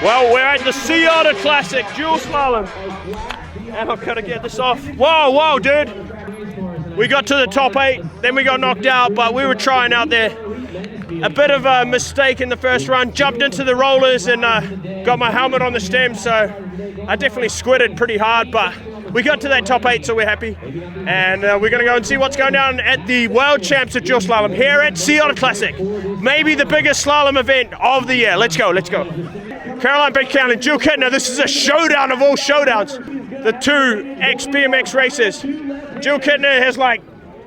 Well, we're at the Sea Otter Classic dual slalom, and I've got to get this off. Whoa, dude! We got to the top 8, then we got knocked out, but we were trying out there. A bit of a mistake in the first run, jumped into the rollers and got my helmet on the stem, so I definitely squidded pretty hard, but we got to that top 8, so we're happy. And we're going to go and see what's going down at the World Champs of Dual Slalom here at Sea Otter Classic. Maybe the biggest slalom event of the year. Let's go. Caroline Beckhound and Jill Kittner, this is a showdown of all showdowns. The two ex-BMX racers. Jill Kittner has like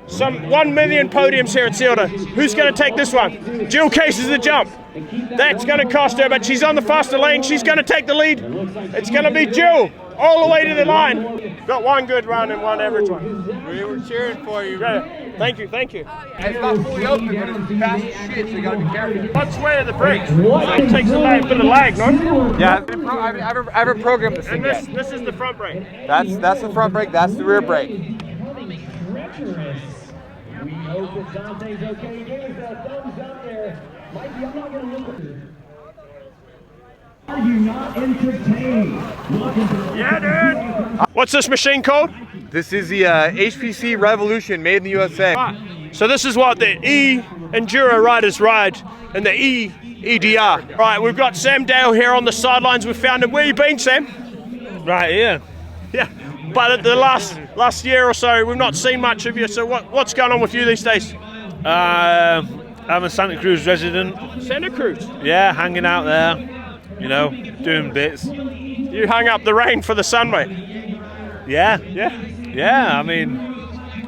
1 million podiums here at Sea Otter. Who's going to take this one? Jill cases the jump. That's going to cost her, but she's on the faster lane. She's going to take the lead. It's going to be Jill all the way to the line. Got one good run and one average one. We were cheering for you. Yeah. Thank you. It's not fully open, but it's fast as shit, so you gotta be careful. What's way of the brakes? It takes a bit of lag, no? Yeah, I haven't programmed this thing yet. This is the front brake. That's the front brake, that's the rear brake. We hope that Dante's okay. Give us a thumbs up there. Mikey, I'm not going to look. Are you not entertained? Yeah, dude. What's this machine called? This is the HPC Revolution, made in the USA. So this is what the E Enduro riders ride, and the E EDR. Right, we've got Sam Dale here on the sidelines. We found him. Where you been, Sam? Right here. Yeah, but at the last year or so, we've not seen much of you. So what's going on with you these days? I'm a Santa Cruz resident. Santa Cruz? Yeah, hanging out there, you know, doing bits. You hung up the rain for the sun, mate. Yeah. Yeah? Yeah, I mean,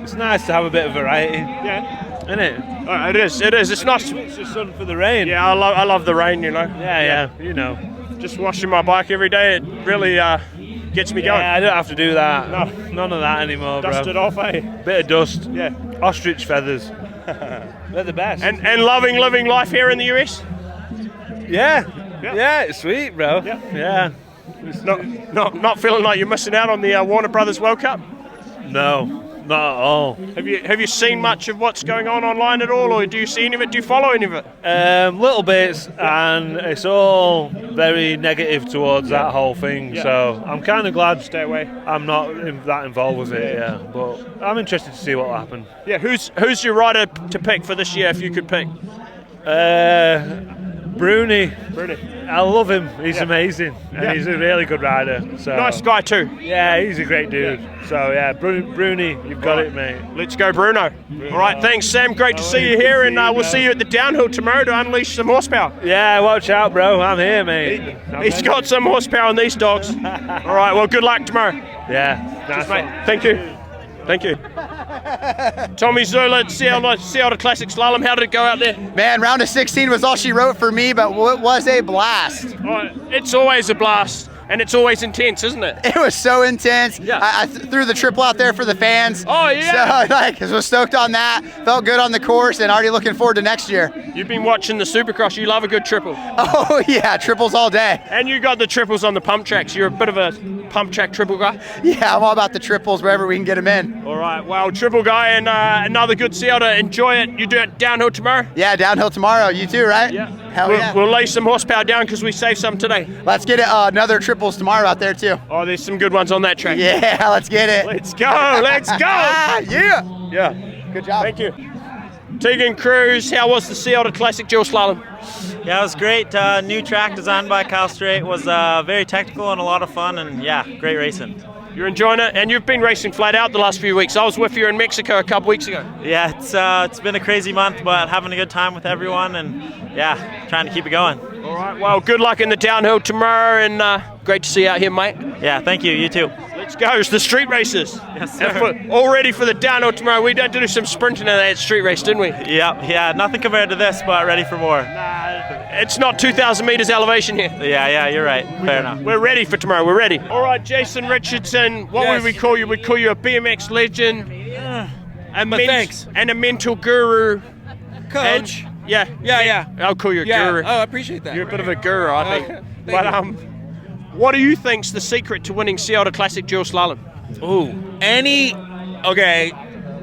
it's nice to have a bit of variety. Yeah. Isn't it? It is. It's not. It's the sun for the rain. Yeah, I love the rain, you know. Yeah, you know. Just washing my bike every day, it really gets me going. Yeah, I don't have to do that. No. None of that anymore, Dust bro. it off, eh? Bit of dust. Yeah. Ostrich feathers. They're the best. And living life here in the US? Yeah, it's sweet, bro. Yeah. It's not feeling like you're missing out on the Warner Brothers World Cup? No, not at all. Have you seen much of what's going on online at all, or do you see any of it? Do you follow any of it? Little bits, and it's all very negative towards that whole thing. Yeah. So I'm kind of glad Stay away. I'm not that involved with it. Yeah, but I'm interested to see what will happen. Yeah, who's your rider to pick for this year if you could pick? Bruni. Bruni. I love him. He's amazing, and he's a really good rider. So Nice guy too. yeah, he's a great dude. So yeah, Bruni, you've got it, mate. Let's go, Bruno. All right, thanks, Sam. Great to see you here, and we'll see you at the downhill tomorrow to unleash some horsepower. Yeah, watch out, bro. I'm here, mate. He's got some horsepower on these dogs. All right, well, good luck tomorrow. Yeah, nice Mate, one. thank you. Tommy Zula, Sea Otter Classic Slalom. How did it go out there? Man, round of 16 was all she wrote for me, but it was a blast. Oh, it's always a blast, and it's always intense, isn't it? It was so intense. Yeah. I threw the triple out there for the fans. Oh, yeah. So I was stoked on that. Felt good on the course, and already looking forward to next year. You've been watching the Supercross. You love a good triple. Oh yeah, triples all day. And you got the triples on the pump tracks. You're a bit of a pump track triple guy. Yeah, I'm all about the triples wherever we can get them in. All right, well, triple guy and another good Sea Otter. Enjoy it. You do it downhill tomorrow? Yeah, downhill tomorrow. You too, right? Yeah. Hell yeah. We'll lay some horsepower down because we saved some today. Let's get another triples tomorrow out there too. Oh, there's some good ones on that track. Yeah, let's get it. Let's go. Let's go. Yeah. Yeah. Good job. Thank you. Tegan Cruz, how was the Sea Otter Classic dual slalom? Yeah, it was great. New track designed by Kyle Strait. Was very technical and a lot of fun, and yeah, great racing. You're enjoying it, and you've been racing flat out the last few weeks. I was with you in Mexico a couple weeks ago. Yeah, it's been a crazy month, but having a good time with everyone, and yeah, trying to keep it going. All right, well, good luck in the downhill tomorrow, and great to see you out here, mate. Yeah, thank you. You too. Let's go. It's the street races. Yes, sir. And all ready for the downhill tomorrow. We did do some sprinting in that street race, didn't we? Yeah, nothing compared to this, but ready for more. It's not 2,000 meters elevation here. Yeah, you're right. Fair enough. We're ready for tomorrow. We're ready. All right, Jason Richardson. What Yes. would we call you? We'd call you a BMX legend, Thanks. and a mental guru. Coach. Yeah. I'll call you a guru. Oh, I appreciate that. You're a bit of a guru, I think. Thank But you. what do you think's the secret to winning Sea Otter Classic dual slalom? Okay,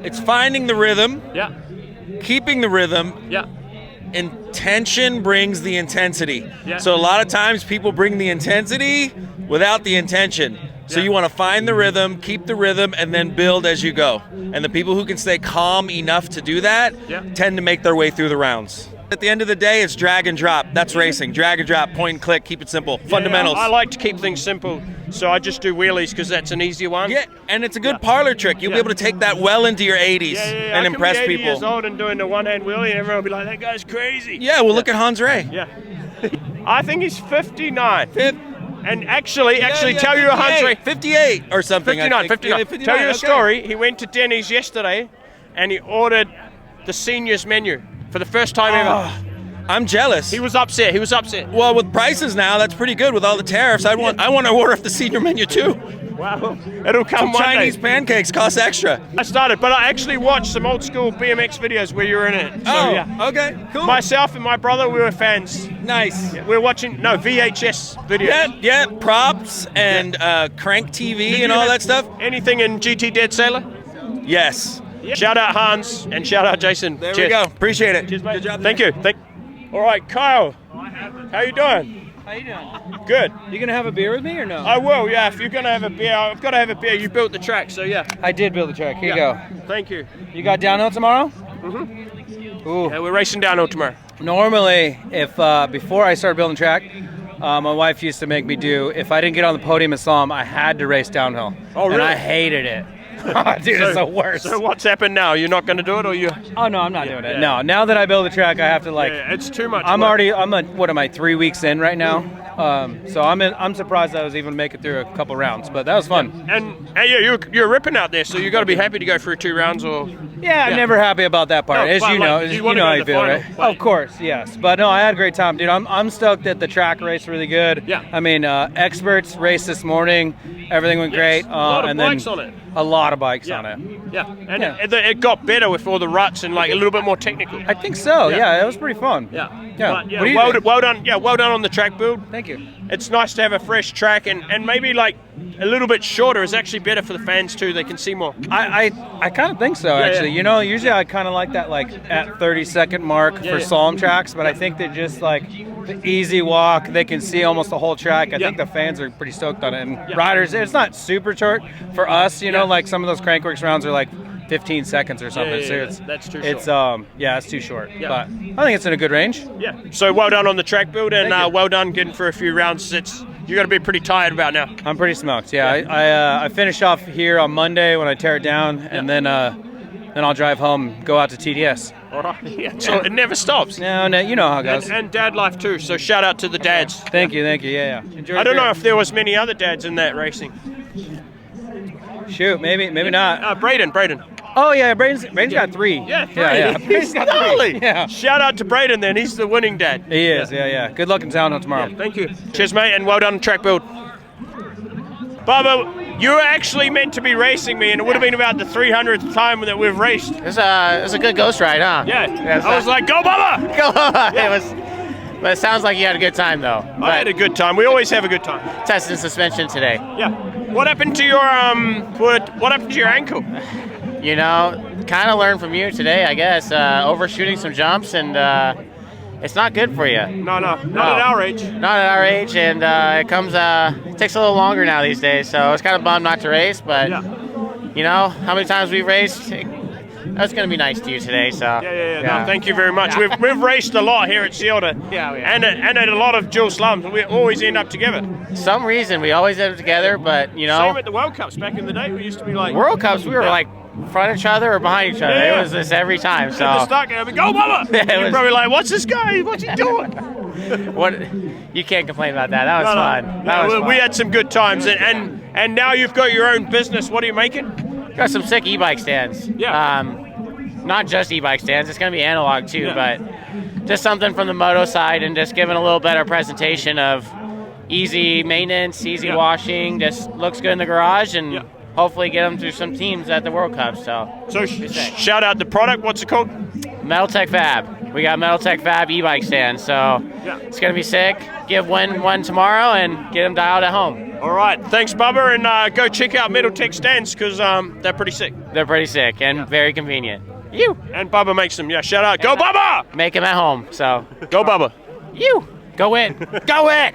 it's finding the rhythm, Yeah. keeping the rhythm, Yeah. intention brings the intensity. Yeah. So a lot of times people bring the intensity without the intention. So Yeah. you want to find the rhythm, keep the rhythm, and then build as you go. And the people who can stay calm enough to do that Yeah. tend to make their way through the rounds. At the end of the day, it's drag and drop. That's racing. Drag and drop, point and click, keep it simple. Fundamentals. Yeah, I like to keep things simple, so I just do wheelies because that's an easy one. Yeah, and it's a good parlor trick. You'll be able to take that well into your 80s and I impress can be 80 people. years old and doing the one-hand wheelie, and everyone will be like, "That guy's crazy." Yeah, well, look at Hans Ray. Yeah. I think he's 59. And actually, Yeah, tell you a 58, 58 or something. 59, I think. 59. Yeah, 59. Tell you a okay. story. He went to Denny's yesterday, and he ordered the seniors menu for the first time ever. I'm jealous. He was upset. He was upset. Well, with prices now, that's pretty good with all the tariffs. I want to order off the senior menu too. Wow. It'll come Some one Chinese day. pancakes cost extra. I started, but I actually watched some old school BMX videos where you were in it. So, yeah. okay, cool. Myself and my brother, we were fans. Nice. We were watching, VHS videos. Yeah, props and crank TV Did and you all have that stuff. Anything in GT Dead Sailor? Yes. Shout out Hans and shout out Jason. There Cheers. we go. Appreciate it. Cheers, mate. Good job. Thank you. All right, Kyle. How you doing? How you doing? Good. You gonna have a beer with me or no? I will, yeah. If you're gonna have a beer, I've got to have a beer. You built the track, so yeah. I did build the track. Here you Yeah. go. Thank you. You got downhill tomorrow? Ooh. Yeah, we're racing downhill tomorrow. Normally, if before I started building track, my wife used to make me do. If I didn't get on the podium at Slalom, I had to race downhill. Oh, really? And I hated it. Dude, it's the worst. So what's happened now? You're not going to do it, or you? Oh no, I'm not doing it. yeah. No, now that I build the track, I have to Yeah, it's too much. I'm work. already. What am I? 3 weeks in right now. So I'm surprised I was even make it through a couple rounds, but that was fun. And yeah, you're ripping out there, so you got to be happy to go through 2 rounds, or. Yeah, I'm never happy about that part. No, As but, you like, know, you wanna know go how to you the feel, final, right? but- Of course, yes. But no, I had a great time, dude. I'm stoked that the track raced really good. Yeah. I mean, experts raced this morning. Everything went great. A lot of and bikes then on it. A lot of bikes Yeah. on it. Yeah, and Yeah. It got better with all the ruts and like a little bit more technical. I think so. Yeah. Yeah, it was pretty fun. Yeah. Yeah. But, yeah, What do you well, think? well done. Yeah, well done on the track build. Thank you. It's nice to have a fresh track, and maybe like a little bit shorter is actually better for the fans too. They can see more. I kind of think so, actually. yeah. You know, usually I kind of like that like at 30-second mark for yeah. Slalom tracks, but I think that just like the easy walk, they can see almost the whole track. I Yeah. think the fans are pretty stoked on it. And Yeah. riders, it's not super short for us, you know, Yeah. like some of those Crankworks rounds are like 15 seconds or something. yeah, So yeah. it's That's too it's short. it's too short. Yeah. But I think it's in a good range. Yeah. So well done on the track build, and Thank you. well done getting for a few rounds. You got to be pretty tired about now. I'm pretty smoked. Yeah. I finish off here on Monday when I tear it down, and then I'll drive home, go out to TDS. All right. Yeah. So it never stops. No, you know how it goes. And dad life too. So shout out to the dads. Thank you. Yeah. Enjoy I the don't know beer. if there was many other dads in that racing. Shoot, maybe not. Braden. Oh yeah, Braden's got 3. Yeah, 3. Yeah. He's gnarly. Yeah. Shout out to Braden then. He's the winning dad. He is. Yeah. Good luck in town tomorrow. Thank you. Cheers, mate, and well done on track build. Bubba, you were actually meant to be racing me, and it would have been about the 300th time that we've raced. It was a good ghost ride, huh? Yeah. I was like, go, Bubba! It was, but it sounds like you had a good time though. I had a good time. We always have a good time. Testing suspension today. Yeah. What happened to your what happened to your ankle? You know, kind of learned from you today, I guess. Overshooting some jumps, and it's not good for you. No, not at our age. Not at our age, and it takes a little longer now these days. So it's kind of bummed not to race, but you know how many times we've raced. That's going to be nice to you today. So Yeah. No, thank you very much. We've raced a lot here at Sea Otter. Yeah. And at a lot of dual slums. We always end up together. Some reason we always end up together, but you know, Same at the World Cups back in the day. We used to be like World Cups, we were like in front of each other or behind each other. Yeah. It was this every time. So at the start, go Bubba! Yeah, it You're was- probably like, what's this guy? What's he doing? what? You can't complain about that. That was fun. That was fun. We had some good times, and now you've got your own business. What are you making? Got some sick e-bike stands. Yeah. Not just e-bike stands. It's going to be analog too, but just something from the moto side and just giving a little better presentation of easy maintenance, easy washing. Just looks good in the garage and hopefully get them through some teams at the World Cup. So shout out the product. What's it called? Metal Tech Fab. We got Metal Tech Fab e-bike stands. So it's going to be sick. Give one tomorrow and get them dialed at home. All right. Thanks, Bubba. And go check out Metal Tech stands because they're pretty sick. They're pretty sick and very convenient. You. And Bubba makes them. Yeah, shout out. Go Bubba! Make him at home. So Go Bubba. you. Go in. Go in.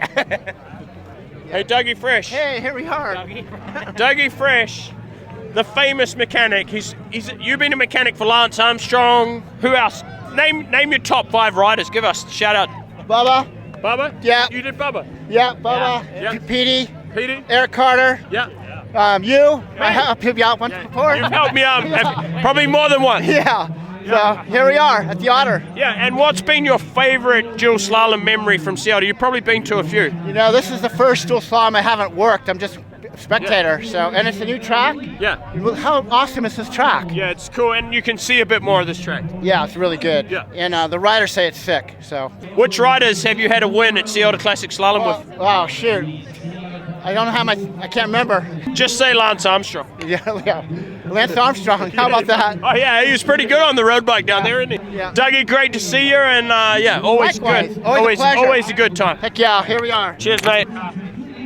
Hey, Dougie Fresh. Hey, here we are. Dougie Fresh, the famous mechanic. You've been a mechanic for Lance Armstrong. Who else? Name your top 5 riders. Give us a shout out. Bubba. Bubba? Yeah. You did Bubba? Yeah, Bubba. Yeah. Petey. Petey? Eric Carter. Yeah. You. I helped you out once before. You've helped me out probably more than once. Yeah. So here we are at the Otter. Yeah, and what's been your favorite dual slalom memory from Sea Otter? You've probably been to a few. You know, this is the first dual slalom I haven't worked. I'm just a spectator. So, and it's a new track. Yeah. Well, how awesome is this track? Yeah, it's cool, and you can see a bit more of this track. Yeah, it's really good. Yeah. And the riders say it's sick. So. Which riders have you had a win at Sea Otter Classic Slalom with? Oh shoot. I don't know how I can't remember. Just say Lance Armstrong. Yeah. Lance Armstrong. How about that? Oh yeah, he was pretty good on the road bike down there, isn't he? Yeah. Dougie, great to see you, and yeah, always Likewise. good. Always a pleasure. Always a good time. Heck yeah, here we are. Cheers, mate.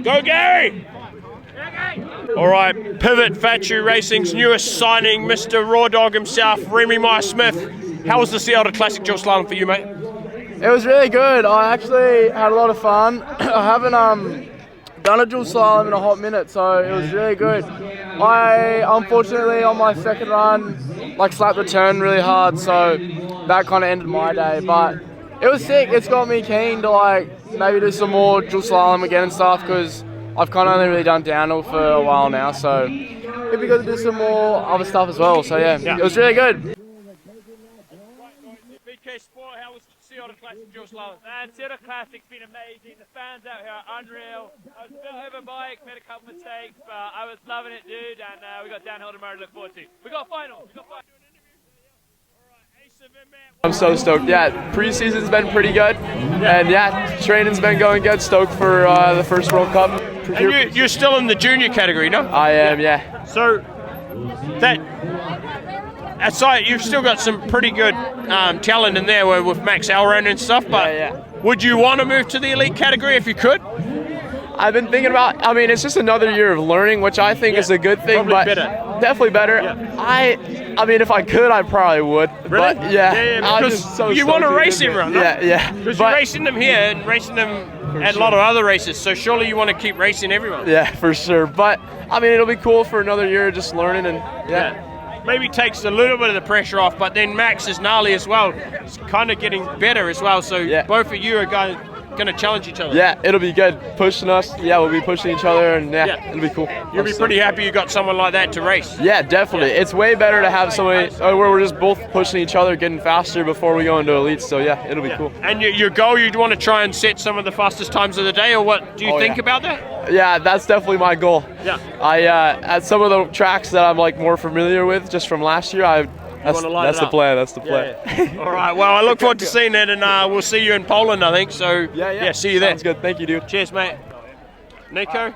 Go, Gary! All right, Pivot Fatu Racing's newest signing, Mr. Raw Dog himself, Remy Meyer-Smith. How was the Sea Otter Classic dual slalom for you, mate? It was really good. I actually had a lot of fun. I haven't done a dual slalom in a hot minute, so it was really good. I unfortunately on my second run slapped the turn really hard, so that kind of ended my day. But it was sick. It's got me keen to maybe do some more dual slalom again and stuff, because I've kind of only really done downhill for a while now, so it'd be good to do some more other stuff as well. So yeah. It was really good. BK Sport, how was Sea Otter Classic dual slalom? Sea Otter Classic's been amazing. The fans out here are unreal. I was a bit over bike, made a couple mistakes, but I was loving it, dude. And we got downhill tomorrow to look forward to. We got finals. I'm so stoked. Yeah, preseason's been pretty good, and yeah, training's been going good. Stoked for the first World Cup. And you're still in the junior category, no? I am, yeah. So that aside, you've still got some pretty good talent in there with Max Elrond and stuff. But would you want to move to the elite category if you could? I've been thinking about. I mean, it's just another year of learning, which I think is a good thing. But definitely better. I mean, if I could, I probably would. Really? But yeah, because you want to race everyone, right? Yeah. Because you're racing them here and racing them at a lot of other races, so surely you want to keep racing everyone. Yeah, for sure. But I mean, it'll be cool for another year just learning and Maybe takes a little bit of the pressure off, but then Max is gnarly as well. It's kind of getting better as well, so both of you are going to challenge each other. Yeah, it'll be good. Pushing us, we'll be pushing each other, and it'll be cool. You'll be pretty happy you got someone like that to race. Yeah, definitely. It's way better to have somebody where we're just both pushing each other, getting faster before we go into elites, so it'll be cool. And your goal, you'd want to try and set some of the fastest times of the day, or what? Do you think about that? Yeah, that's definitely my goal. Yeah. I at some of the tracks that I'm more familiar with just from last year, that's the plan. That's the plan. Yeah. All right. Well, I look forward to seeing it, and we'll see you in Poland, I think. So yeah, see you there. Sounds good. Thank you, dude. Cheers, mate. Nico.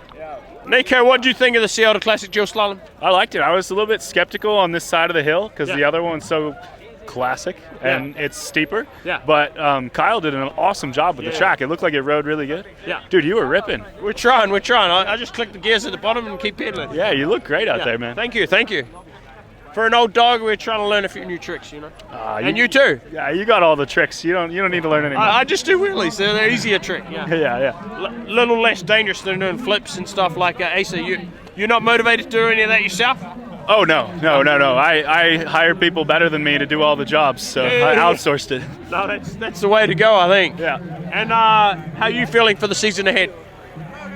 Nico, what do you think of the Sea Otter Classic dual slalom? I liked it. I was a little bit skeptical on this side of the hill because the other one's so classic and it's steeper. Yeah. But Kyle did an awesome job with the track. It looked like it rode really good. Yeah. Dude, you were ripping. We're trying. I just click the gears at the bottom and keep pedaling. Yeah, you look great out there, man. Thank you. For an old dog, we're trying to learn a few new tricks, you know. And you too. Yeah, you got all the tricks. You don't need to learn any more. I just do wheelies. They're an easier trick. Yeah. Little less dangerous than doing flips and stuff like that. Asa, you're not motivated to do any of that yourself? Oh no. I hire people better than me to do all the jobs, so I outsourced it. No, that's the way to go, I think. Yeah. And how are you feeling for the season ahead?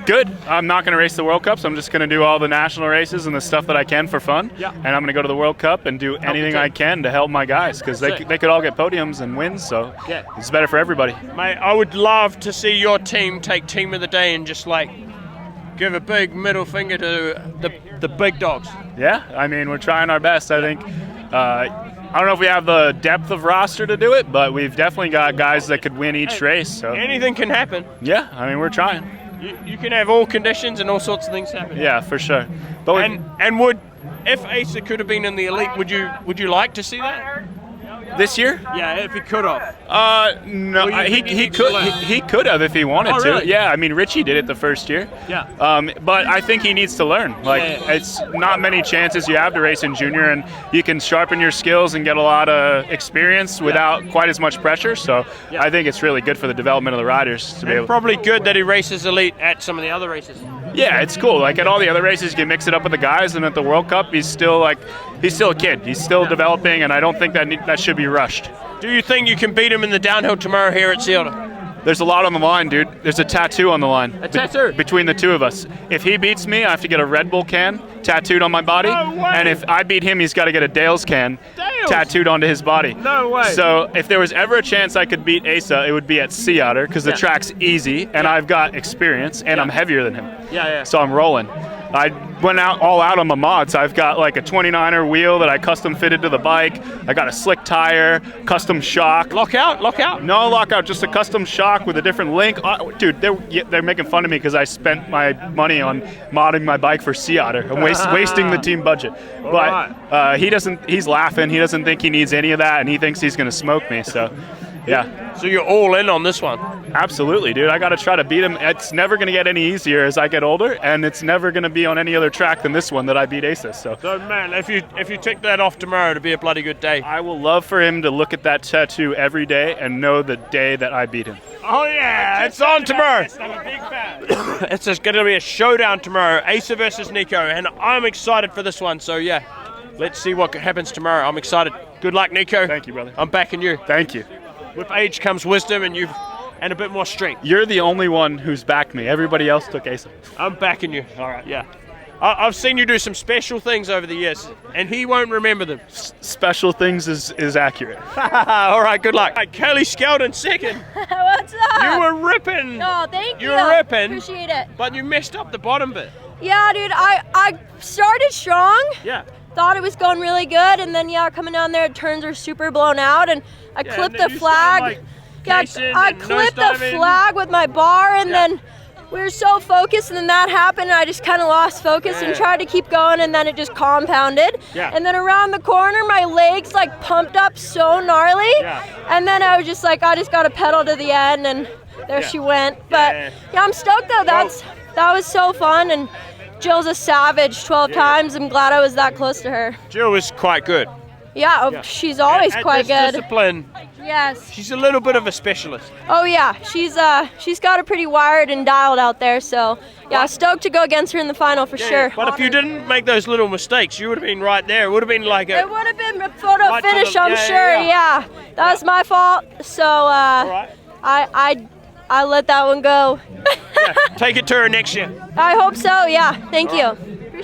Good. I'm not going to race the World Cup, so I'm just going to do all the national races and the stuff that I can for fun. Yeah. And I'm going to go to the World Cup and do anything I can to help my guys, because they could all get podiums and wins, so it's better for everybody. Mate, I would love to see your team take Team of the Day and just give a big middle finger to the big dogs. Yeah, I mean, we're trying our best, I think. I don't know if we have the depth of roster to do it, but we've definitely got guys that could win each race. So anything can happen. Yeah, I mean, we're trying. You can have all conditions and all sorts of things happen. Yeah, for sure. But and if Asa could have been in the elite, would you like to see that? This year? Yeah, if he could have. No, Or you he think he needs could to learn? he could have if he wanted Oh, to. really? Yeah, I mean Richie did it the first year. Yeah. But I think he needs to learn. Like Yeah. it's not many chances you have to race in junior, and you can sharpen your skills and get a lot of experience without quite as much pressure. So I think it's really good for the development of the riders to be And able. probably good that he races elite at some of the other races. Yeah, it's cool. Like at all the other races, you can mix it up with the guys, and at the World Cup, he's still a kid. He's still developing, and I don't think that should be rushed. Do you think you can beat him in the downhill tomorrow here at Sea Otter? There's a lot on the line, dude. There's a tattoo on the line. A tattoo? Between the two of us. If he beats me, I have to get a Red Bull can tattooed on my body. No way. And if I beat him, he's got to get a Dale's can Dale's? tattooed onto his body. No way. So if there was ever a chance I could beat Asa, it would be at Sea Otter because the track's easy and I've got experience and I'm heavier than him. Yeah. So I'm rolling. I went all out on my mods. I've got like a 29er wheel that I custom fitted to the bike. I got a slick tire, custom shock. Lockout? No lockout, just a custom shock with a different link. Dude, they're making fun of me because I spent my money on modding my bike for Sea Otter. I'm wasting the team budget. But he's laughing. He doesn't think he needs any of that, and he thinks he's going to smoke me. So, yeah. So you're all in on this one? Absolutely, dude. I got to try to beat him. It's never going to get any easier as I get older, and it's never going to be on any other track than this one that I beat Asa. So man, if you tick that off tomorrow, it'll be a bloody good day. I will love for him to look at that tattoo every day and know the day that I beat him. Oh yeah, it's on tomorrow. I'm a big fan. It's just going to be a showdown tomorrow, Asa versus Nico, and I'm excited for this one. So yeah, let's see what happens tomorrow. I'm excited. Good luck, Nico. Thank you, brother. I'm backing you. Thank you. With age comes wisdom and a bit more strength. You're the only one who's backed me. Everybody else took Asa. I'm backing you. All right. Yeah. I've seen you do some special things over the years, and he won't remember them. Special things is accurate. All right, good luck. Right, Kelly Skeldon second. What's up? You were ripping. Oh, thank you. You were ripping. Appreciate it. But you messed up the bottom bit. Yeah, dude, I started strong. Yeah. Thought it was going really good, and then coming down there, turns are super blown out, and I clipped the flag. I clipped the flag with my bar, and then we were so focused, and then that happened, and I just kind of lost focus and tried to keep going, and then it just compounded. Yeah. And then around the corner, my legs pumped up so gnarly, and then I was just like, I just got to pedal to the end, and there she went. But I'm stoked though. That was so fun, and Jill's a savage 12 times. I'm glad I was that close to her. Jill was quite good. Yeah. She's always quite good. Discipline. Yes. She's a little bit of a specialist. Oh yeah, she's got it pretty wired and dialed out there. So yeah, stoked to go against her in the final for sure. But if you didn't make those little mistakes, you would have been right there. It would have been like It would have been a photo finish, I'm sure. Yeah. That was my fault. So I let that one go. Take it to her next year. I hope so. Yeah. Thank you.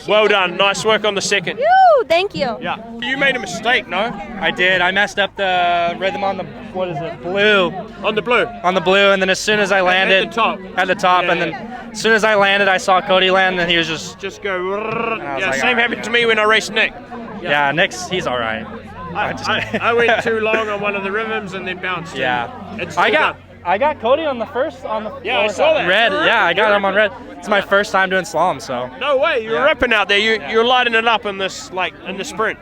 Well done. Nice work on the second. Woo, thank you. Yeah. You made a mistake, no? I did. I messed up the rhythm on the blue. On the blue. On the blue, and then as soon as I landed at the top, and then as soon as I landed, I saw Cody land, and he was just go. Yeah, like, same happened to me when I raced Nick. Yeah, Nick's he's all right. I went too long on one of the rhythms and then bounced. Yeah. It's I got Cody on the first I saw that. red. Yeah, I got him on red. It's my first time doing slalom, so. No way, you were ripping out there. You're lighting it up in this in the sprint.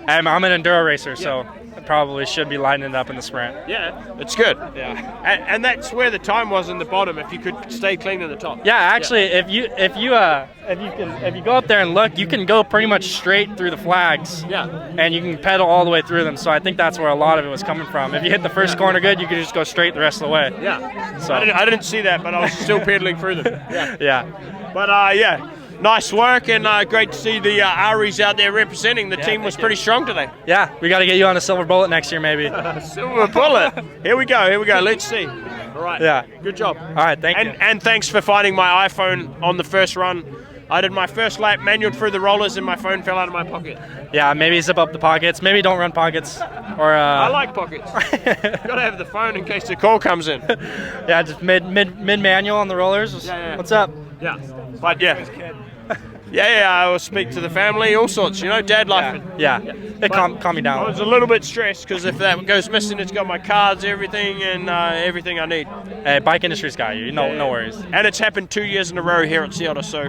I'm an enduro racer, so I probably should be lighting it up in the sprint. Yeah, it's good. Yeah. And that's where the time was in the bottom. If you could stay clean in the top. Yeah, actually, if you go up there and look, you can go pretty much straight through the flags. Yeah. And you can pedal all the way through them. So I think that's where a lot of it was coming from. If you hit the first corner good, you could just go straight the rest of the way. Yeah. So I didn't see that, but I was still pedaling through them. Yeah. Yeah. But yeah. Nice work, and great to see the Aries out there representing. The team was pretty strong today. Yeah, we got to get you on a silver bullet next year, maybe. Silver bullet. Here we go. Let's see. All right. Yeah. Good job. All right, thank you. And thanks for finding my iPhone on the first run. I did my first lap, manualed through the rollers, and my phone fell out of my pocket. Yeah, maybe zip up the pockets. Maybe don't run pockets. Or I like pockets. Got to have the phone in case the call comes in. Yeah, just mid manual on the rollers. Yeah. What's up? Yeah. But yeah. Yeah, I will speak to the family, all sorts, dad life. Yeah. It calm me down. I was a little bit stressed because if that goes missing, it's got my cards, everything, and everything I need. Hey, bike industry's got you. No worries. And it's happened 2 years in a row here at Sea Otter, so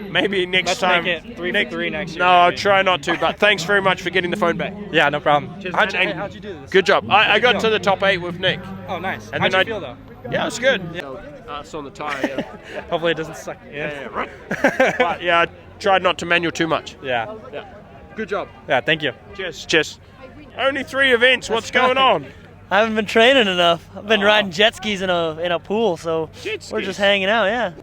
maybe next Let's time. make it 3 for 3 next year. No, I'll try not to, but thanks very much for getting the phone back. Yeah, no problem. Cheers, How'd man. you do this? Good job. I got to the top 8 with Nick. Oh, nice. And How'd then you feel, though? Yeah, it's good. It's on the tyre, Hopefully it doesn't suck. Yeah, right. But yeah, I tried not to manual too much. Yeah. Good job. Yeah, thank you. Cheers. Only 3 events. What's going on? I haven't been training enough. I've been riding jet skis in a pool, so we're just hanging out. Yeah.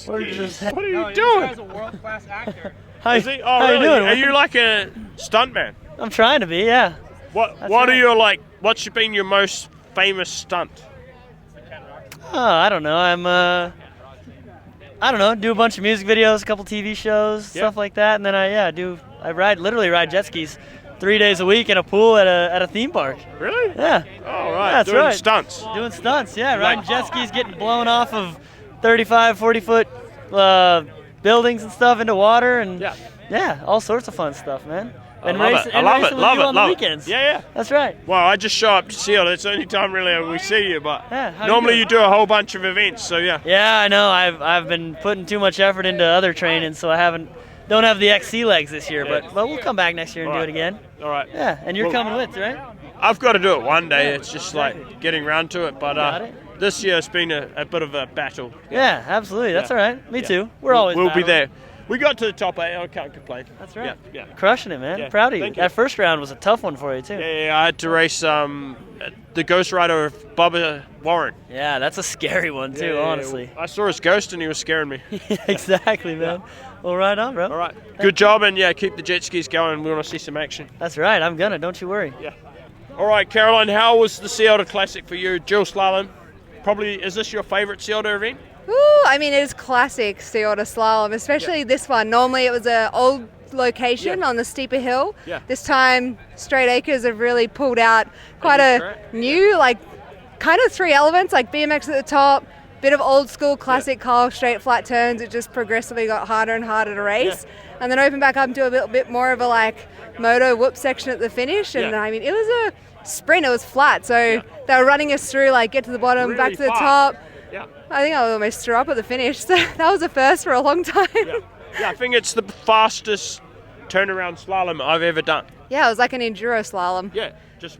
We're just. What are you No, doing? This guy's a world-class actor. Is he? Oh, how really? you doing? Are you like a stuntman? I'm trying to be. Yeah. What That's What are right. your what's been your most famous stunt? Oh, I don't know. I don't know. Do a bunch of music videos, a couple TV shows, stuff like that, and then I literally ride jet skis 3 days a week in a pool at a theme park. Really? Yeah. Oh, right. Yeah, that's Doing right. stunts. Doing stunts. Yeah, riding jet skis, getting blown off of 35, 40-foot buildings and stuff into water, and yeah, all sorts of fun stuff, man. And I love it. I love it. Love it. on the Love it. weekends. Yeah. That's right. Well, I just show up to Sea Otter. It's the only time really we see you, but how normally you you do a whole bunch of events, so yeah. Yeah, I know. I've been putting too much effort into other training, so don't have the XC legs this year, but we'll come back next year and do it again. All right. Yeah, and you're coming with, right? I've got to do it one day. It's just like getting around to it, but this year it's been a bit of a battle. Yeah, absolutely. That's all right. Me too. We'll We'll be battling. there. We got to the top 8. I can't complain. That's right. Yeah. Crushing it, man. Yeah, Proud of you. thank you. That first round was a tough one for you too. Yeah, I had to race the Ghost Rider of Bubba Warren. Yeah, that's a scary one too, honestly. I saw his ghost and he was scaring me. Exactly, man. Well, right on, bro. All right. Good job, and keep the jet skis going. We want to see some action. That's right. I'm gonna. Don't you worry. Yeah. All right, Caroline. How was the Sea Otter Classic for you? Dual slalom. Probably. Is this your favourite Sea Otter event? Ooh, I mean, it is classic Sea Otter slalom, especially this one. Normally it was an old location on the steeper hill. Yeah. This time, Straight Acres have really pulled out quite a new, kind of 3 elements, like BMX at the top, bit of old school classic Kyle straight flat turns. It just progressively got harder and harder to race. And then opened back up to a little bit more of a moto whoop section at the finish. And I mean, it was a sprint, it was flat. So they were running us through, get to the bottom, Really back to the fast. top. Yeah. I think I almost threw up at the finish. So that was a first for a long time. Yeah, I think it's the fastest turnaround slalom I've ever done. Yeah, it was like an enduro slalom. Yeah, just.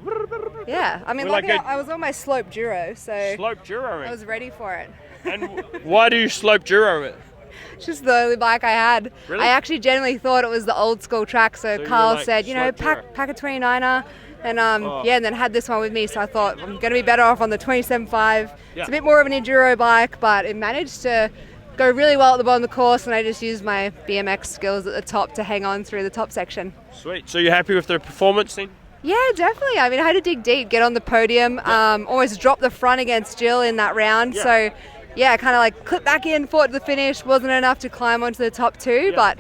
Yeah, I mean, We're like I was on my slope duro, so Slope duroing. I was ready for it. And why do you slope duro it? It's just the only bike I had. Really? I actually genuinely thought it was the old school track, so you're Carl like, said, slope duro. pack a 29er. And and then had this one with me, so I thought I'm going to be better off on the 27.5. It's a bit more of an enduro bike, but it managed to go really well at the bottom of the course, and I just used my BMX skills at the top to hang on through the top section. Sweet. So you're happy with the performance then? Yeah, definitely. I mean, I had to dig deep, get on the podium, almost drop the front against Jill in that round. Yeah. So, yeah, kind of clipped back in, fought to the finish. Wasn't enough to climb onto the top 2, but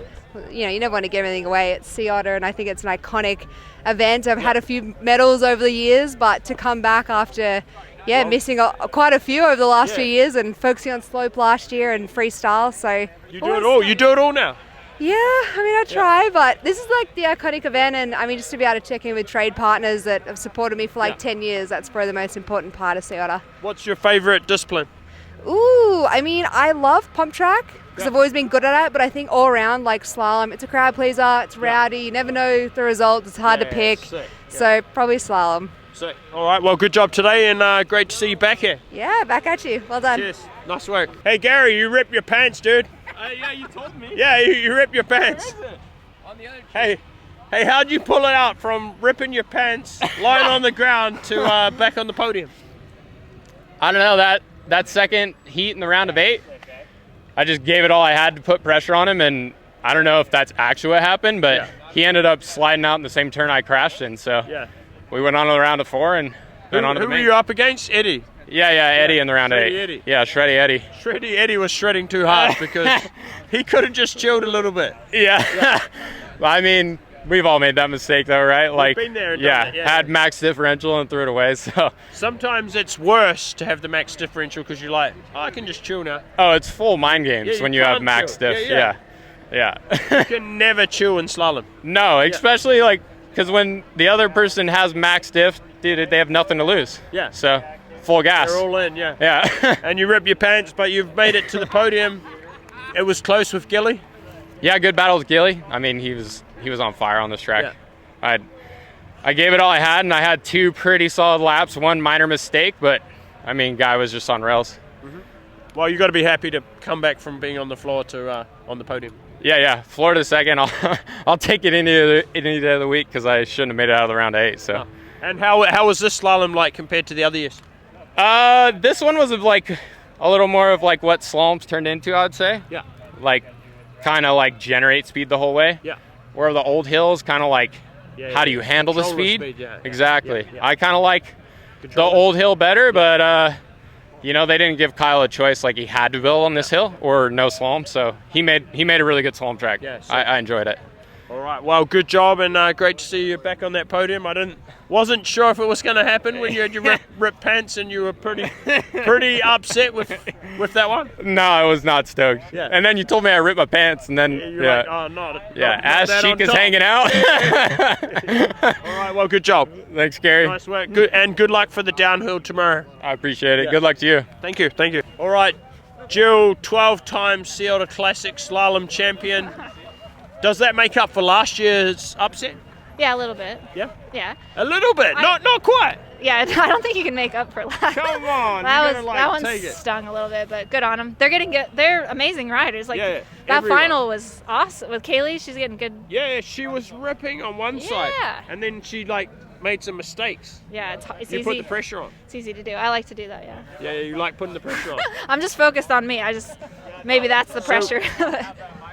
you never want to give anything away. It's Sea Otter, and I think it's an iconic event. I've had a few medals over the years, but to come back after missing quite a few over the last few years and focusing on slope last year and freestyle. So you do it all. You do it all now. Yeah, I mean, I try, but this is the iconic event, and I mean, just to be able to check in with trade partners that have supported me for 10 years, that's probably the most important part of Sea Otter. What's your favourite discipline? Ooh, I mean, I love pump track because I've always been good at it, but I think all around, slalom, it's a crowd pleaser, it's rowdy, you never know the result, it's hard to pick, so probably slalom. Sick. All right, well, good job today, and great to see you back here. Yeah, back at you. Well done. Cheers. Nice work. Hey, Gary, you rip your pants, dude. Yeah, you told me. Yeah, you rip your pants. On the other Hey, how'd you pull it out from ripping your pants, lying on the ground, to back on the podium? I don't know, that second heat in the round of 8, I just gave it all I had to put pressure on him, and I don't know if that's actually what happened, but he ended up sliding out in the same turn I crashed in, so we went on to the round of 4 and then on to the Who main. were you up against? Eddie? Yeah, Eddie in the round of 8. Eddie. Yeah, Shreddy Eddie. Shreddy Eddie was shredding too hard because he could have just chilled a little bit. Yeah. I mean, we've all made that mistake though, right? We've been there and done it, had max differential and threw it away, so. Sometimes it's worse to have the max differential because you're like, I can just chill now. Oh, it's full mind games Yeah, you when you have can't max chill. diff. Yeah. You can never chill in slalom. No, especially because when the other person has max diff, dude, they have nothing to lose. Yeah. So, full gas. They're all in, Yeah. And you rip your pants, but you've made it to the podium. it was close with Gilly. Yeah, good battle with Gilly. I mean, he was on fire on this track. Yeah. I gave it all I had, and I had 2 pretty solid laps, 1 minor mistake, but I mean, guy was just on rails. Well, you got to be happy to come back from being on the floor to on the podium. Yeah. Florida second. I'll take it any day of the week because I shouldn't have made it out of the round of 8. So. And how was this slalom like compared to the other years? This one was like a little more of like what slaloms turned into, I would say. Yeah. Like, kind of like generate speed the whole way. Yeah. Where the old hills kind of like, how do you handle the speed? Exactly. Yeah. I kind of like the old hill better, but they didn't give Kyle a choice like he had to build on this hill or no slalom, so he made a really good slalom track. Yeah, so I enjoyed it. All right, well, good job, and great to see you back on that podium. Wasn't sure if it was going to happen when you had your ripped pants, and you were pretty upset with that one. No, I was not stoked. Yeah. And then you told me I ripped my pants, and then you're like, oh, not ass cheek is hanging out. All right, well, good job. Thanks, Gary. Nice work. Good, and good luck for the downhill tomorrow. I appreciate it. Good luck to you. Thank you. All right, Jill, 12-time Sea Otter Classic slalom champion. Does that make up for last year's upset? Yeah, a little bit. Yeah? Yeah. A little bit, not quite. Yeah, I don't think you can make up for last. Come on, that one stung a little bit, but good on them. They're getting good. They're amazing riders. That final was awesome with Kaylee. She's getting good. Yeah, she was ripping on one side, and then she made some mistakes. Yeah, it's you easy. Put the pressure on. It's easy to do. I like to do that. Yeah. Yeah, you like putting the pressure on. I'm just focused on me. Maybe that's the pressure.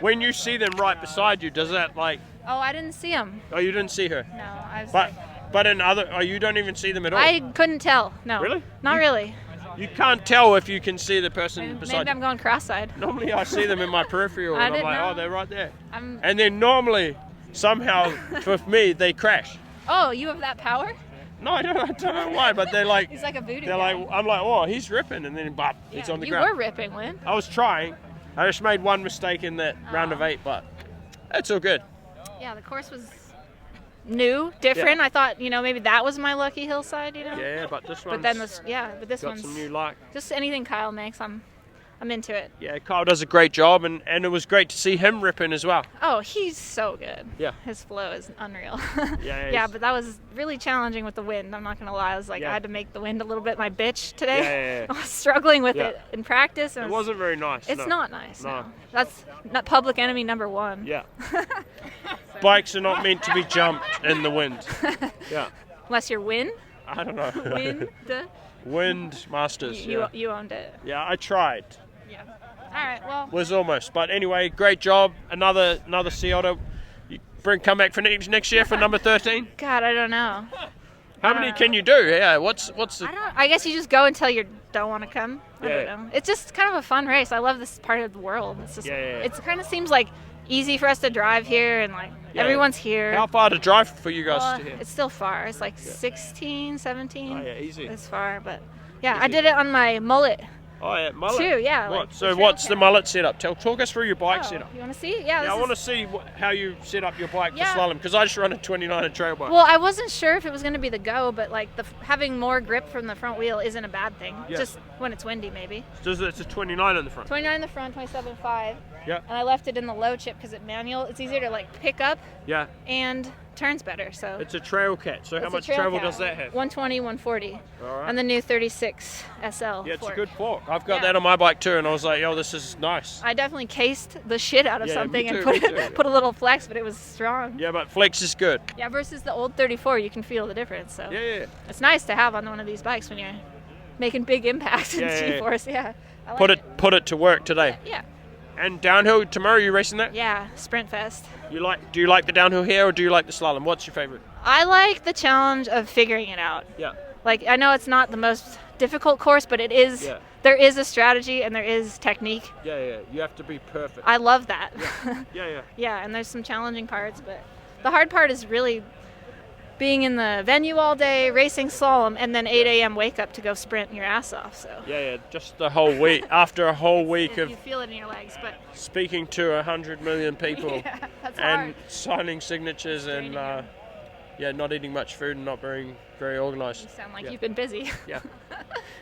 When you see them right beside you, does that Oh, I didn't see them. Oh, you didn't see her? No, I was. But in other, you don't even see them at all. I couldn't tell. No. Really? Not really. You can't tell if you can see the person beside you. Maybe I'm going cross-eyed. Normally, I see them in my peripheral, and I'm like, oh, they're right there. And then normally, somehow, for me, they crash. Oh, you have that power? No, I don't know why, but they're like. He's like a voodoo. I'm like, oh, he's ripping, and then he's on the ground. You were ripping, Lynn. I was trying. I just made one mistake in that round of 8, but it's all good. Yeah, the course was new, different. Yeah. I thought, maybe that was my lucky hillside, Yeah, but this one. But then this one's some new luck. Just anything Kyle makes, I'm into it. Yeah, Kyle does a great job, and it was great to see him ripping as well. Oh, he's so good. Yeah. His flow is unreal. Yeah, but that was really challenging with the wind. I'm not going to lie. I was like, I had to make the wind a little bit my bitch today. Yeah. I was struggling with it in practice. And it wasn't very nice. It's not nice. No. That's not public enemy number 1. Yeah. Bikes are not meant to be jumped in the wind. Yeah. Unless you're Win? I don't know. Wind Masters. You owned it. Yeah, I tried. Yeah. All right. Well. Was almost, but anyway, great job. Another Sea Otter. Come back for next year for number 13. God, I don't know. How many can you do? Yeah. What's the? I guess you just go until you don't want to come. I don't know. It's just kind of a fun race. I love this part of the world. It's just. It kind of seems like easy for us to drive here, and everyone's here. How far to drive for you guys to here? It's still far. It's 16, 17. Oh yeah, easy. It's far, but yeah, I did it on my mullet. Oh yeah, mullet. Too, yeah. What's the mullet setup? Talk us through your bike setup. You want to see? Yeah. I want to see how you set up your bike for slalom, because I just run a 29 and trail bike. Well, I wasn't sure if it was going to be the go, but having more grip from the front wheel isn't a bad thing. Yeah. Just when it's windy, maybe. So it's a 29 in the front. 29 in the front, 27.5. Yeah. And I left it in the low chip because it's manual. It's easier to pick up. Yeah. And turns better. So it's a trail cat. So how much travel does that have? 120, 140. All right. And the new 36 SL. Yeah, it's a good fork. I've got that on my bike too, and I was like, yo, this is nice. I definitely cased the shit out of something and put a little flex, but it was strong. Yeah, but flex is good. Yeah, versus the old 34, you can feel the difference. So yeah. It's nice to have on one of these bikes when you're making big impacts in G-force. Yeah. Put it to work today. Yeah. And downhill tomorrow, you racing that? Yeah, Sprint Fest. Do you like the downhill here, or do you like the slalom? What's your favorite? I like the challenge of figuring it out. Yeah. I know it's not the most difficult course, but it is. Yeah. There is a strategy and there is technique. Yeah. You have to be perfect. I love that. Yeah. Yeah, and there's some challenging parts, but the hard part is really being in the venue all day, racing slalom, and then 8 a.m. wake up to go sprint your ass off. So. Yeah, just the whole week. After a whole week of. You feel it in your legs, but. Speaking to 100 million people. That's and hard. signing signatures and. yeah, not eating much food and not very organised. You sound like you've been busy. Yeah.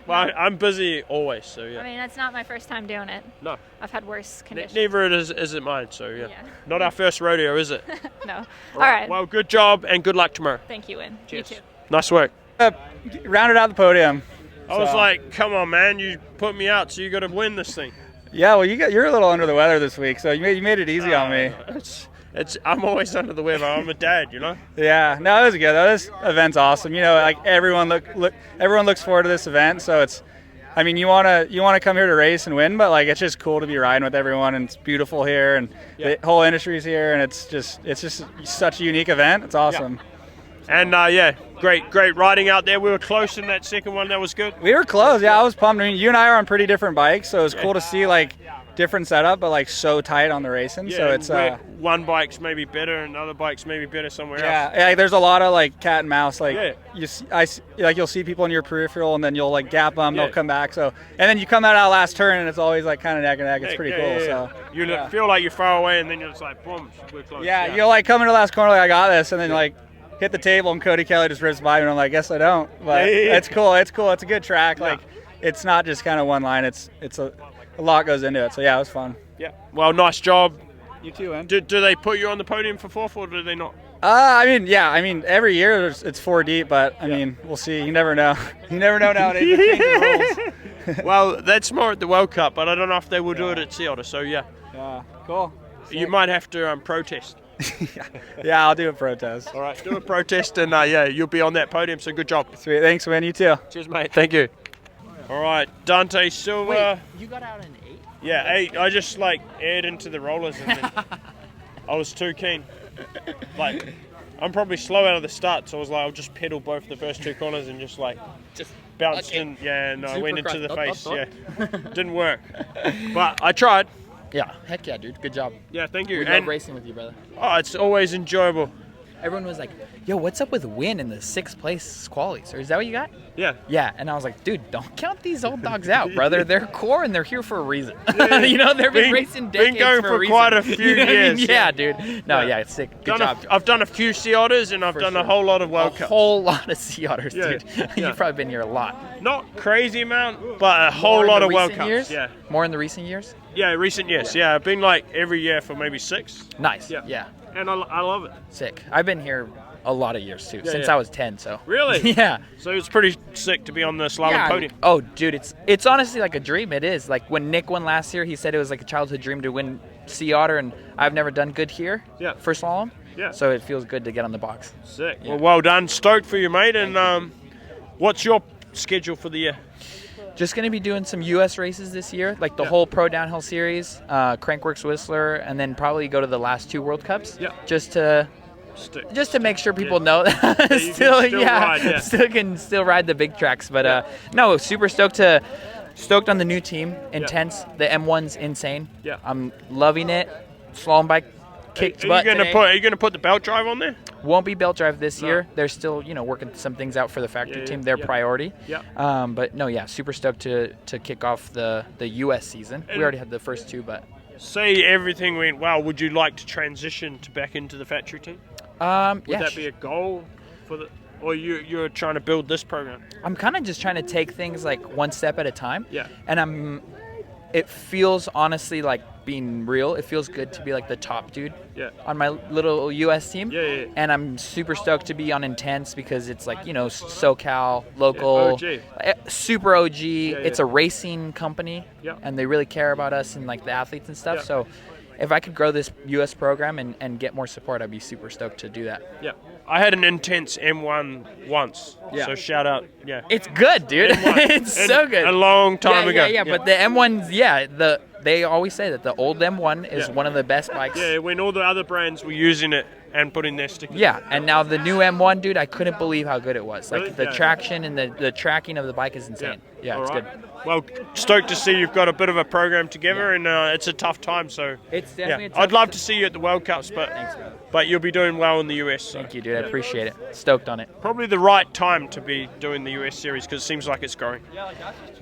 Well, I'm busy always, so yeah. I mean, that's not my first time doing it. No. I've had worse conditions. Neither is it mine, so yeah. Not our first rodeo, is it? No. All right. Well, good job and good luck tomorrow. Thank you, Win. Cheers. You too. Nice work. Rounded out the podium. I was So- like, come on, man, you put me out, so you got to win this thing. Yeah, well, you're a little under the weather this week, so you made it easy on me. I'm always under the weather. I'm a dad, you know. Yeah, no, it was good though. This event's awesome. You know, like everyone looks forward to this event, so it's. I mean, you wanna come here to race and win, but like it's just cool to be riding with everyone, and it's beautiful here, and the whole industry's here, and it's just such a unique event. It's awesome. And great riding out there. We were close in that second one. That was good. We were close. Yeah, I was pumped. I mean, you and I are on pretty different bikes, so it was cool to see like different setup, but like so tight on the racing. Yeah, so it's one bike's maybe better, and other bikes maybe better somewhere else. Yeah, there's a lot of like cat and mouse. Like Yeah. you'll see people in your peripheral, and then you'll like gap them. They'll come back. So and then you come out of that last turn, and it's always like kind of neck and neck. It's pretty cool. So you feel like you're far away, and then you're just like, boom, we're close. yeah, you'll like come into the last corner like I got this, and then like hit the table, and Cody Kelly just rips by me, and I'm like, guess I don't. But it's cool. It's cool. It's a good track. Like it's not just kind of one line. It's a lot goes into it. So yeah, it was fun. Yeah. Well, nice job. You too, man. Do they put you on the podium for fourth, or do they not? I mean, every year it's 4 deep, but I mean, we'll see. You never know. You never know nowadays. They change the rules. Well, that's more at the World Cup, but I don't know if they will do it at Sea Otter. So yeah. Yeah. Cool. You might have to protest. Yeah, I'll do a protest. All right, do a protest, and you'll be on that podium. So good job. Sweet. Thanks, man. You too. Cheers, mate. Thank you. All right, Dante Silva. Wait, you got out in 8? Yeah, 8. I just aired into the rollers, and then I was too keen. Like, I'm probably slow out of the start, so I was like, I'll just pedal both the first 2 corners and just bounced in. Yeah, no, I went into the face. Yeah, didn't work, but I tried. Yeah, heck yeah, dude. Good job. Yeah, thank you. We love racing with you, brother. Oh, it's always enjoyable. Everyone was like, yo, what's up with Win in the 6th place qualies? Or is that what you got? Yeah. Yeah, and I was like, dude, don't count these old dogs out, brother. They're core and they're here for a reason. Yeah. You know, they've been racing decades been going for for a reason. quite a few You know what I mean? years. Yeah, dude. No, yeah, it's sick. Good job. I've done a few Sea Otters, and I've done a whole lot of World Cups. A whole lot of Sea Otters, Yeah. dude. Yeah. You've probably been here a lot. Not crazy amount, but a whole lot of World Cups. Years? Yeah. More in the recent years? Yeah, recent years. Yeah, I've been every year for maybe 6. Nice. Yeah. Yeah. And I love it. Sick. I've been here a lot of years too, since yeah. I was 10. So Really? Yeah. So it's pretty sick to be on the slalom podium. Oh, dude, it's honestly like a dream. It is. Like when Nick won last year, he said it was like a childhood dream to win Sea Otter, and I've never done good here. Yeah. For slalom. Yeah. So it feels good to get on the box. Sick. Yeah. Well done. Stoked for you, mate. And what's your schedule for the year? Just going to be doing some U.S. races this year, like the whole Pro Downhill Series, Crankworks Whistler, and then probably go to the last 2 World Cups. Yeah. Just to make sure people know that you still can ride the big tracks. But no, super stoked on the new team. Intense. The M1's insane. Yeah. I'm loving it. Slalom bike kicked butt today. Are you gonna put the belt drive on there? Won't be belt drive this year. They're still, working some things out for the factory team. Their priority. Yeah. But no, super stoked to kick off the U.S. season. We already had the first 2, but. Say everything went well. Would you like to transition back into the factory team? Would that be a goal for or you're trying to build this program? I'm kind of just trying to take things like one step at a time. Yeah. And it feels honestly like being real. It feels good to be like the top dude on my little US team. Yeah. And I'm super stoked to be on Intense because it's like, SoCal, local, super OG. It's a racing company and they really care about us and like the athletes and stuff. So if I could grow this US program and get more support, I'd be super stoked to do that. Yeah. I had an Intense M1 once. Yeah. So shout out. Yeah. It's good, dude. It's so good. A long time ago. Yeah. But the M1's, they always say that the old M1 is one of the best bikes. Yeah, when all the other brands were using it and putting their stickers. Yeah, and now the new M1, dude, I couldn't believe how good it was. Like Really? the traction and the tracking of the bike is insane. Yeah, it's All good. right. Well, stoked to see you've got a bit of a program together, and it's a tough time. So it's definitely a tough I'd love to see you at the World Cups, but thanks, brother. but you'll be doing well in the US. So. Thank you, dude. I appreciate it. Stoked on it. Probably the right time to be doing the US series because it seems like it's growing.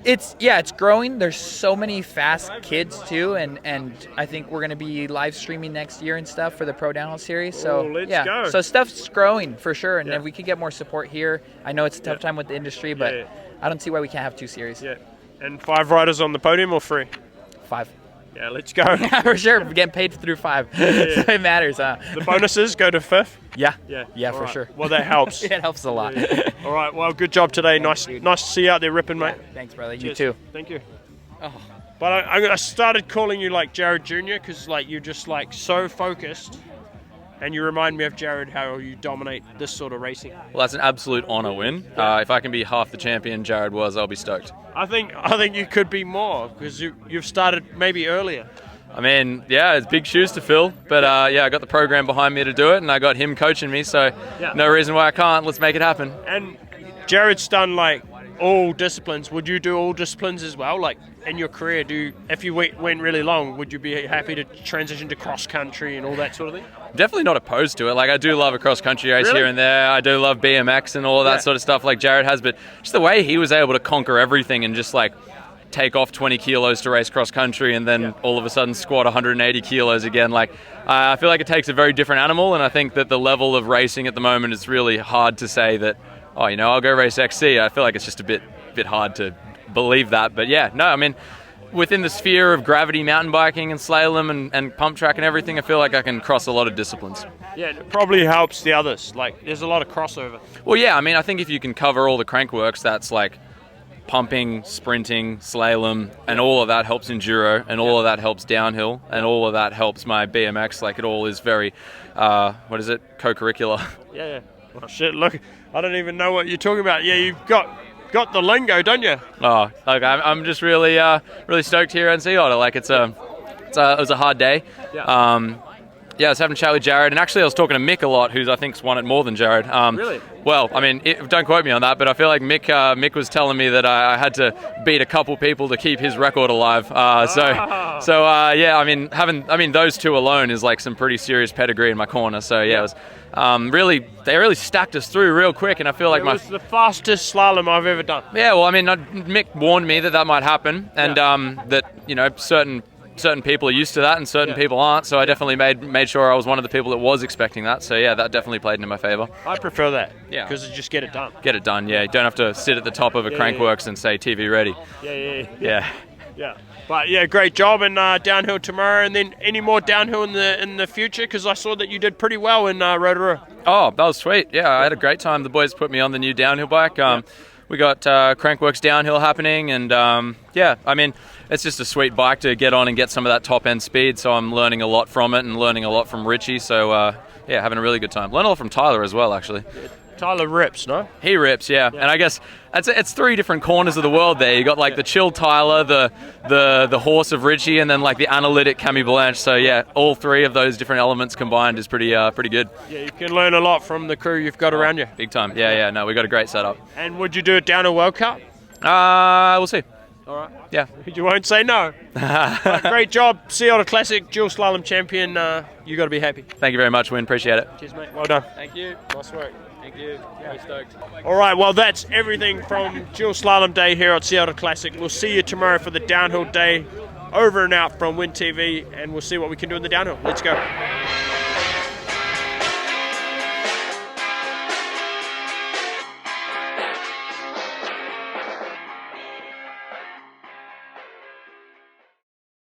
It's growing. There's so many fast kids too, and I think we're gonna be live streaming next year and stuff for the Pro Downhill series. So let's yeah, go. so stuff's growing for sure. And if we could get more support here, I know it's a tough time with the industry, but I don't see why we can't have 2 series. Yeah, and 5 riders on the podium or 3? 5. Yeah, let's go. Yeah, for sure. We're getting paid through 5. So it matters, huh? The bonuses go to 5th? Yeah, All for right. sure. Well, that helps. It helps a lot. All right, well, good job today. Nice to see you out there ripping, mate. Thanks, brother. You Cheers. too. Thank you. Oh. But I started calling you like Jared Jr. because like you're just like so focused, and you remind me of Jared how you dominate this sort of racing. Well, that's an absolute honour, Win. If I can be half the champion Jared was, I'll be stoked. I think you could be more because you've started maybe earlier. I mean, yeah, it's big shoes to fill, but I got the program behind me to do it, and I got him coaching me, so no reason why I can't. Let's make it happen. And Jared's done like all disciplines. Would you do all disciplines as well? Like in your career, if you went really long, would you be happy to transition to cross country and all that sort of thing? Definitely not opposed to it. Like, I do love a cross-country race Really? here and there. I do love BMX and all of that sort of stuff like Jared has, but just the way he was able to conquer everything and just like take off 20 kilos to race cross-country and then all of a sudden squat 180 kilos again. Like, I feel like it takes a very different animal, and I think that the level of racing at the moment is really hard to say that, I'll go race XC. I feel like it's just a bit hard to believe that. But yeah, no, I mean, within the sphere of gravity mountain biking and slalom and pump track and everything, I feel like I can cross a lot of disciplines. Yeah, it probably helps the others. Like, there's a lot of crossover. Well, yeah, I mean, I think if you can cover all the crankworks, that's like pumping, sprinting, slalom, and all of that helps enduro, and all of that helps downhill, and all of that helps my BMX. Like, it all is very, co-curricular. Yeah. Oh, shit, look, I don't even know what you're talking about. Yeah, you've got the lingo, don't you? Oh, like I'm just really stoked here on Sea Otter. Like, it was a hard day. I was having a chat with Jared, and actually I was talking to Mick a lot, who I think's won it more than Jared. Really? Well, I mean, don't quote me on that, but I feel like Mick was telling me that I had to beat a couple people to keep his record alive. I mean, those two alone is like some pretty serious pedigree in my corner. So yeah, it was they really stacked us through real quick, and I feel like it was the fastest slalom I've ever done. Yeah, well, I mean, Mick warned me that might happen, and that certain people are used to that and certain people aren't, so I definitely made sure I was one of the people that was expecting that. So yeah, that definitely played into my favor. I prefer that. Yeah, because you just get it done. Get it done. Yeah, you don't have to sit at the top of a crankworks and say TV ready. Yeah. But yeah, great job, and downhill tomorrow, and then any more downhill in the future? Because I saw that you did pretty well in Rotorua. Oh, that was sweet. Yeah, I had a great time. The boys put me on the new downhill bike. We got Crankworks downhill happening, and I mean, it's just a sweet bike to get on and get some of that top end speed. So I'm learning a lot from it and learning a lot from Richie. So having a really good time. Learn a lot from Tyler as well, actually. Tyler rips, no? He rips, yeah. And I guess it's 3 different corners of the world there. You got like the chill Tyler, the horse of Richie, and then like the analytic Cammy Blanche. So yeah, all 3 of those different elements combined is pretty good. Yeah, you can learn a lot from the crew you've got around you. Big time. Yeah. No, we got a great setup. And would you do it down a World Cup? We'll see. All right. Yeah. You won't say no. Right, great job, Sea Otter Classic, dual slalom champion. You got to be happy. Thank you very much, Win. Appreciate it. Cheers, mate. Well done. Thank you. Nice work. Thank you. Yeah. Stoked. All right, well, that's everything from Dual Slalom Day here at Sea Otter Classic. We'll see you tomorrow for the downhill day. Over and out from Wyntv, and we'll see what we can do in the downhill. Let's go.